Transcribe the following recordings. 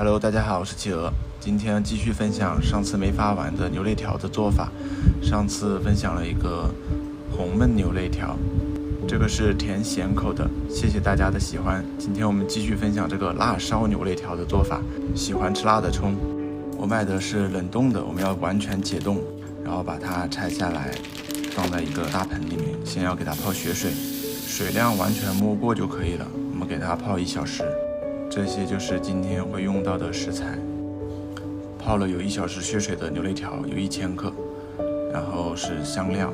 Hello， 大家好，我是企鹅。今天继续分享上次没发完的牛肋条的做法。上次分享了一个红焖牛肋条，这个是甜咸口的，谢谢大家的喜欢。今天我们继续分享这个辣烧牛肋条的做法。喜欢吃辣的冲，我买的是冷冻的，我们要完全解冻，然后把它拆下来，放在一个大盆里面，先要给它泡血水，水量完全没过就可以了。我们给它泡1小时。这些就是今天会用到的食材。泡了有1小时血水的牛肋条有1000克，然后是香料，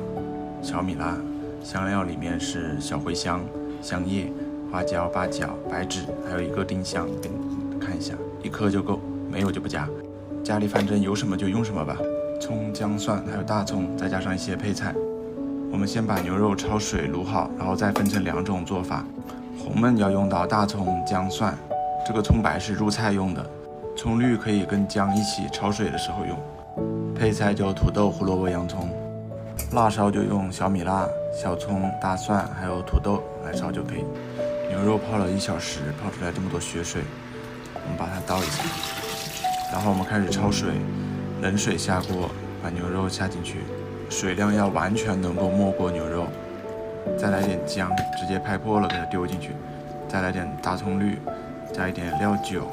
小米辣，香料里面是小茴香、香叶、花椒、八角、白芷，还有一个丁香，给你看一下，1颗就够，没有就不加。家里反正有什么就用什么吧。葱、姜、蒜，还有大葱，再加上一些配菜。我们先把牛肉焯水卤好，然后再分成2种做法。红焖要用到大葱、姜、蒜。这个葱白是入菜用的，葱绿可以跟姜一起焯水的时候用。配菜就土豆、胡萝卜、洋葱。辣烧就用小米辣、小葱、大蒜还有土豆来烧就可以。牛肉泡了1小时，泡出来这么多血水，我们把它倒一下，然后我们开始焯水，冷水下锅，把牛肉下进去，水量要完全能够没过牛肉。再来点姜，直接拍破了给它丢进去，再来点大葱绿。加一点料酒，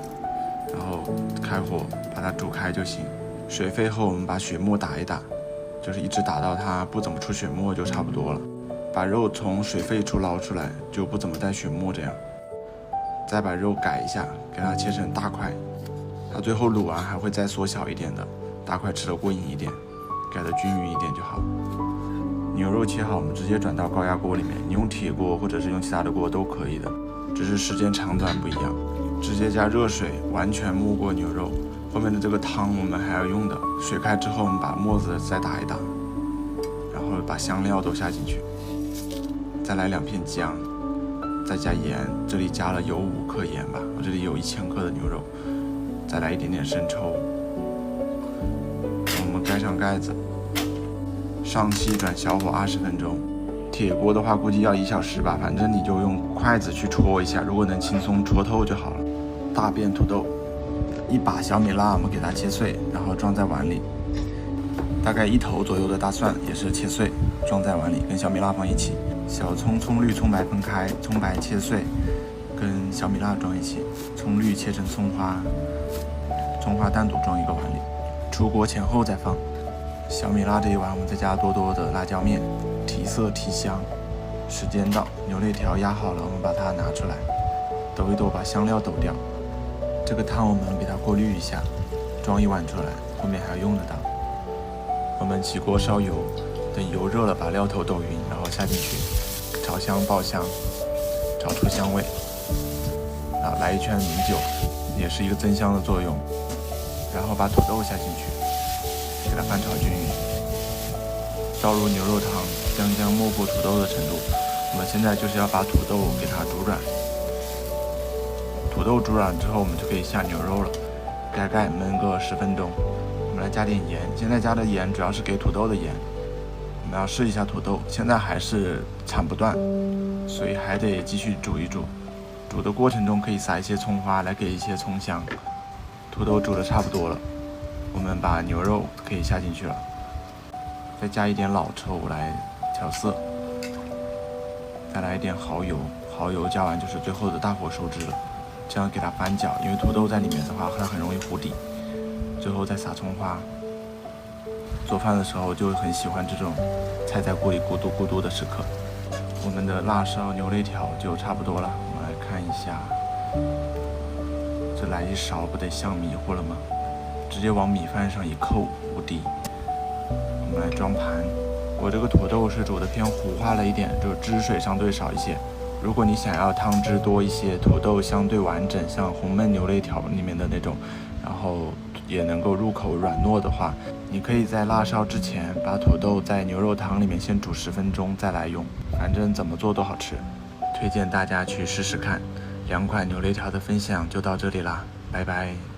然后开火把它煮开就行。水沸后，我们把血沫打一打，就是一直打到它不怎么出血沫就差不多了。把肉从水沸处捞出来，就不怎么带血沫这样。再把肉改一下，给它切成大块。它最后卤完还会再缩小一点的，大块吃得过瘾一点，改得均匀一点就好。牛肉切好，我们直接转到高压锅里面，你用铁锅或者是用其他的锅都可以的。只是时间长短不一样，直接加热水，完全没过牛肉。后面的这个汤我们还要用的，水开之后我们把沫子再打一打，然后把香料都下进去，再来2片姜，再加盐，这里加了有5克盐吧，我这里有1000克的牛肉，再来一点点生抽，我们盖上盖子，上气转小火20分钟。铁锅的话估计要1小时吧，反正你就用筷子去戳一下，如果能轻松戳透就好了。大便土豆，1把小米辣，我们给它切碎，然后装在碗里。大概1头左右的大蒜也是切碎，装在碗里，跟小米辣放一起。小葱、葱绿、葱白分开，葱白切碎，跟小米辣装一起。葱绿切成葱花，葱花单独装一个碗里。出锅前后再放。小米辣这一碗，我们再加多多的辣椒面，提色提香。时间到，牛肋条压好了，我们把它拿出来，抖一抖，把香料抖掉。这个汤我们给它过滤一下，装1碗出来，后面还要用得到。我们起锅烧油，等油热了，把料头抖匀，然后下进去，炒香爆香，炒出香味。来1圈米酒，也是一个增香的作用。然后把土豆下进去。给它翻炒均匀，倒入牛肉汤，将没过土豆的程度。我们现在就是要把土豆给它煮软。土豆煮软之后，我们就可以下牛肉了，盖盖焖个10分钟。我们来加点盐，现在加的盐主要是给土豆的盐。我们要试一下土豆，现在还是铲不断，所以还得继续煮一煮。煮的过程中可以撒一些葱花来给一些葱香。土豆煮的差不多了。我们把牛肉可以下进去了，再加一点老抽来调色，再来一点蚝油，蚝油加完就是最后的大火收汁了。这样给它翻搅，因为土豆在里面的话，它很容易糊底。最后再撒葱花。做饭的时候就很喜欢这种菜在锅里咕嘟咕嘟的时刻。我们的辣烧牛肋条就差不多了，我们来看一下，这来一勺不得香迷糊了吗？直接往米饭上一扣，无敌。我们来装盘。我这个土豆是煮的偏糊化了一点，就汁水相对少一些。如果你想要汤汁多一些，土豆相对完整，像红焖牛肋条里面的那种，然后也能够入口软糯的话，你可以在辣烧之前把土豆在牛肉汤里面先煮10分钟再来用，反正怎么做都好吃。推荐大家去试试看。2款牛肋条的分享就到这里啦，拜拜。